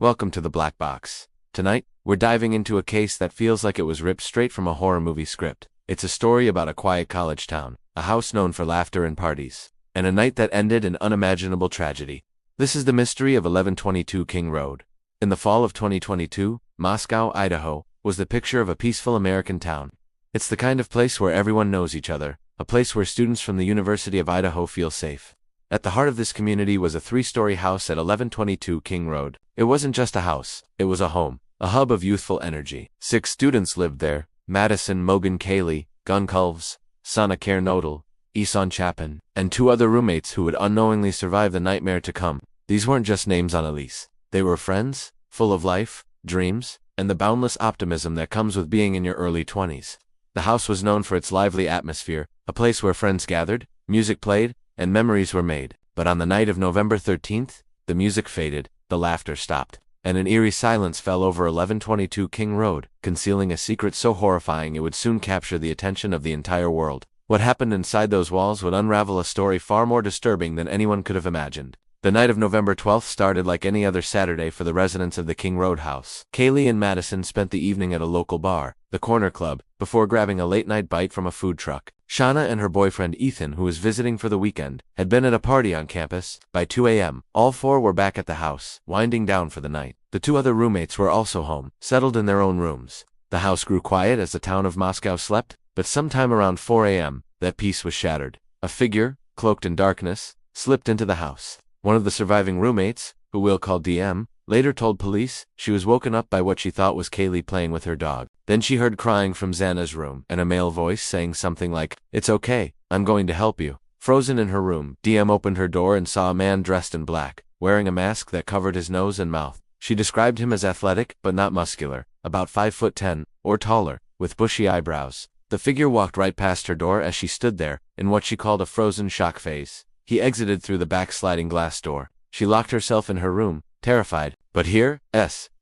Welcome to the Black Box. Tonight, we're diving into a case that feels like it was ripped straight from a horror movie script. It's a story about a quiet college town, a house known for laughter and parties, and a night that ended in unimaginable tragedy. This is the mystery of 1122 King Road. In the fall of 2022, Moscow, Idaho, was the picture of a peaceful American town. It's the kind of place where everyone knows each other, a place where students from the University of Idaho feel safe. At the heart of this community was a three-story house at 1122 King Road. It wasn't just a house, it was a home, a hub of youthful energy. 6 students lived there: Madison Mogan Cayley, Gun Culves, Sana Kernodal, Isan Chapin, and 2 other roommates who would unknowingly survive the nightmare to come. These weren't just names on a lease. They were friends, full of life, dreams, and the boundless optimism that comes with being in your early 20s. The house was known for its lively atmosphere, a place where friends gathered, music played, and memories were made. But on the night of November 13th, the music faded, the laughter stopped, and an eerie silence fell over 1122 King Road, concealing a secret so horrifying it would soon capture the attention of the entire world. What happened inside those walls would unravel a story far more disturbing than anyone could have imagined. The night of November 12th started like any other Saturday for the residents of the King Road house. Cayley and Madison spent the evening at a local bar, the Corner Club, before grabbing a late-night bite from a food truck. Shauna and her boyfriend Ethan, who was visiting for the weekend, had been at a party on campus. By 2 a.m., all 4 were back at the house, winding down for the night. The 2 other roommates were also home, settled in their own rooms. The house grew quiet as the town of Moscow slept, but sometime around 4 a.m., that peace was shattered. A figure, cloaked in darkness, slipped into the house. One of the surviving roommates, who we'll call DM, later told police she was woken up by what she thought was Cayley playing with her dog. Then she heard crying from Xana's room, and a male voice saying something like, "It's okay, I'm going to help you." Frozen in her room, DM opened her door and saw a man dressed in black, wearing a mask that covered his nose and mouth. She described him as athletic, but not muscular, about 5'10", or taller, with bushy eyebrows. The figure walked right past her door as she stood there, in what she called a frozen shock phase. He exited through the back sliding glass door. She locked herself in her room, terrified. But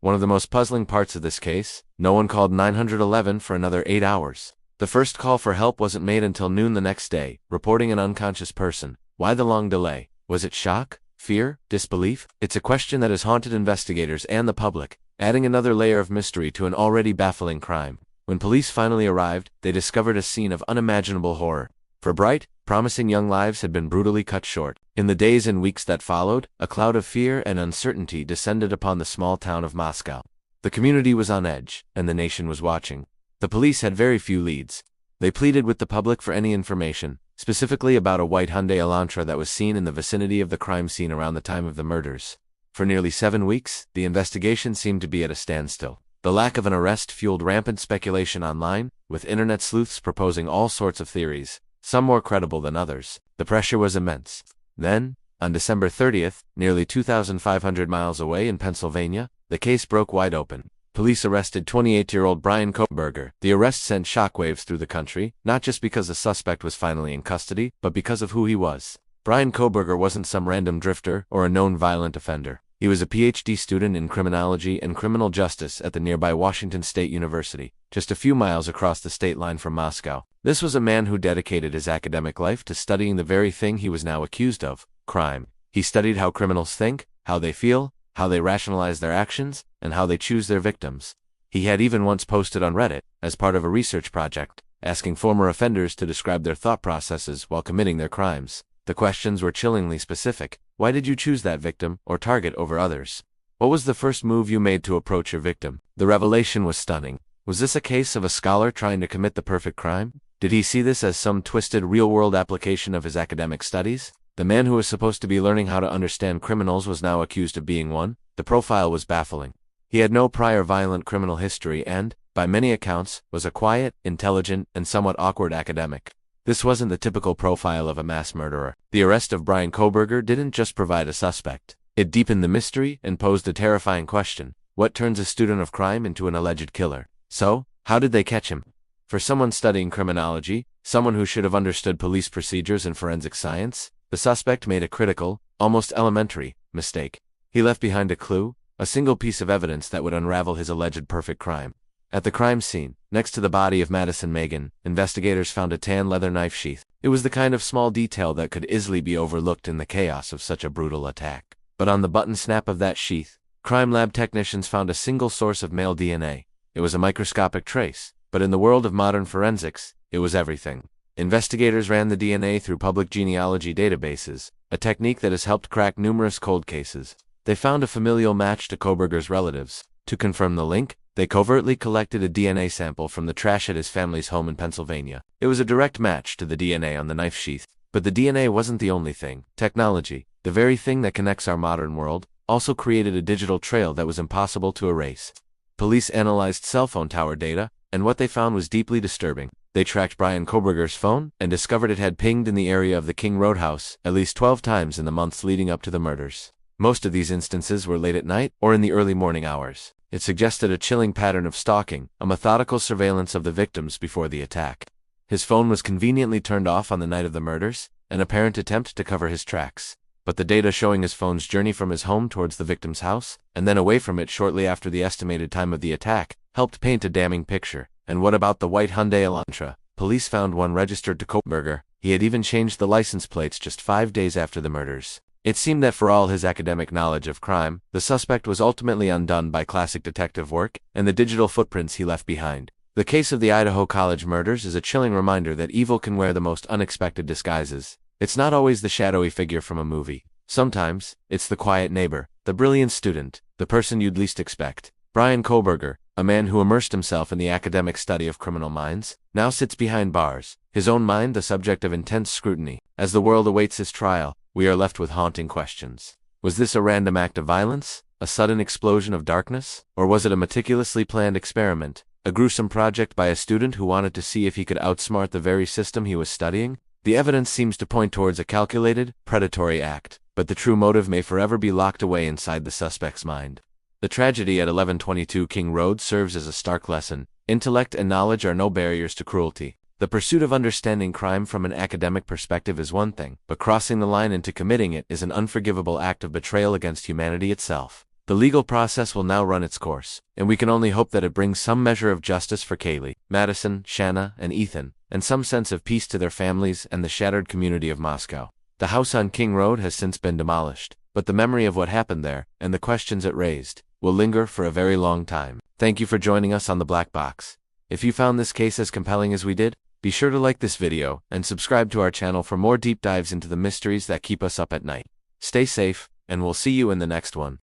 one of the most puzzling parts of this case, no one called 911 for another 8 hours. The first call for help wasn't made until noon the next day, reporting an unconscious person. Why the long delay? Was it shock? Fear? Disbelief? It's a question that has haunted investigators and the public, adding another layer of mystery to an already baffling crime. When police finally arrived, they discovered a scene of unimaginable horror. 4 bright, promising young lives had been brutally cut short. In the days and weeks that followed, a cloud of fear and uncertainty descended upon the small town of Moscow. The community was on edge, and the nation was watching. The police had very few leads. They pleaded with the public for any information, specifically about a white Hyundai Elantra that was seen in the vicinity of the crime scene around the time of the murders. For nearly 7 weeks, the investigation seemed to be at a standstill. The lack of an arrest fueled rampant speculation online, with internet sleuths proposing all sorts of theories, some more credible than others. The pressure was immense. Then, on December 30th, nearly 2,500 miles away in Pennsylvania, the case broke wide open. Police arrested 28-year-old Brian Koberger. The arrest sent shockwaves through the country, not just because the suspect was finally in custody, but because of who he was. Brian Koberger wasn't some random drifter or a known violent offender. He was a PhD student in criminology and criminal justice at the nearby Washington State University, just a few miles across the state line from Moscow. This was a man who dedicated his academic life to studying the very thing he was now accused of: crime. He studied how criminals think, how they feel, how they rationalize their actions, and how they choose their victims. He had even once posted on Reddit, as part of a research project, asking former offenders to describe their thought processes while committing their crimes. The questions were chillingly specific. Why did you choose that victim or target over others? What was the first move you made to approach your victim? The revelation was stunning. Was this a case of a scholar trying to commit the perfect crime? Did he see this as some twisted real-world application of his academic studies? The man who was supposed to be learning how to understand criminals was now accused of being one. The profile was baffling. He had no prior violent criminal history and, by many accounts, was a quiet, intelligent, and somewhat awkward academic. This wasn't the typical profile of a mass murderer. The arrest of Brian Koberger didn't just provide a suspect. It deepened the mystery and posed a terrifying question: what turns a student of crime into an alleged killer? So, how did they catch him? For someone studying criminology, someone who should have understood police procedures and forensic science, the suspect made a critical, almost elementary, mistake. He left behind a clue, a single piece of evidence that would unravel his alleged perfect crime. At the crime scene, next to the body of Madison Megan, investigators found a tan leather knife sheath. It was the kind of small detail that could easily be overlooked in the chaos of such a brutal attack. But on the button snap of that sheath, Crime lab technicians found a single source of male DNA. It was a microscopic trace, but in the world of modern forensics, it was everything. Investigators ran the DNA through public genealogy databases, a technique that has helped crack numerous cold cases. They found a familial match to Kohberger's relatives. To confirm the link, they covertly collected a DNA sample from the trash at his family's home in Pennsylvania. It was a direct match to the DNA on the knife sheath. But the DNA wasn't the only thing. Technology, the very thing that connects our modern world, also created a digital trail that was impossible to erase. Police analyzed cell phone tower data, and what they found was deeply disturbing. They tracked Brian Kohberger's phone and discovered it had pinged in the area of the King Road house at least 12 times in the months leading up to the murders. Most of these instances were late at night or in the early morning hours. It suggested a chilling pattern of stalking, a methodical surveillance of the victims before the attack. His phone was conveniently turned off on the night of the murders, an apparent attempt to cover his tracks. But the data showing his phone's journey from his home towards the victim's house, and then away from it shortly after the estimated time of the attack, helped paint a damning picture. And what about the white Hyundai Elantra? Police found one registered to Kohberger. He had even changed the license plates just 5 days after the murders. It seemed that for all his academic knowledge of crime, the suspect was ultimately undone by classic detective work and the digital footprints he left behind. The case of the Idaho College murders is a chilling reminder that evil can wear the most unexpected disguises. It's not always the shadowy figure from a movie. Sometimes, it's the quiet neighbor, the brilliant student, the person you'd least expect. Brian Kohberger, a man who immersed himself in the academic study of criminal minds, now sits behind bars, his own mind the subject of intense scrutiny. As the world awaits his trial, we are left with haunting questions. Was this a random act of violence, a sudden explosion of darkness, or was it a meticulously planned experiment, a gruesome project by a student who wanted to see if he could outsmart the very system he was studying? The evidence seems to point towards a calculated, predatory act, but the true motive may forever be locked away inside the suspect's mind. The tragedy at 1122 King Road serves as a stark lesson. Intellect and knowledge are no barriers to cruelty. The pursuit of understanding crime from an academic perspective is one thing, but crossing the line into committing it is an unforgivable act of betrayal against humanity itself. The legal process will now run its course, and we can only hope that it brings some measure of justice for Kaylee, Madison, Shanna, and Ethan, and some sense of peace to their families and the shattered community of Moscow. The house on King Road has since been demolished, but the memory of what happened there, and the questions it raised, will linger for a very long time. Thank you for joining us on The Black Box. If you found this case as compelling as we did, be sure to like this video and subscribe to our channel for more deep dives into the mysteries that keep us up at night. Stay safe, and we'll see you in the next one.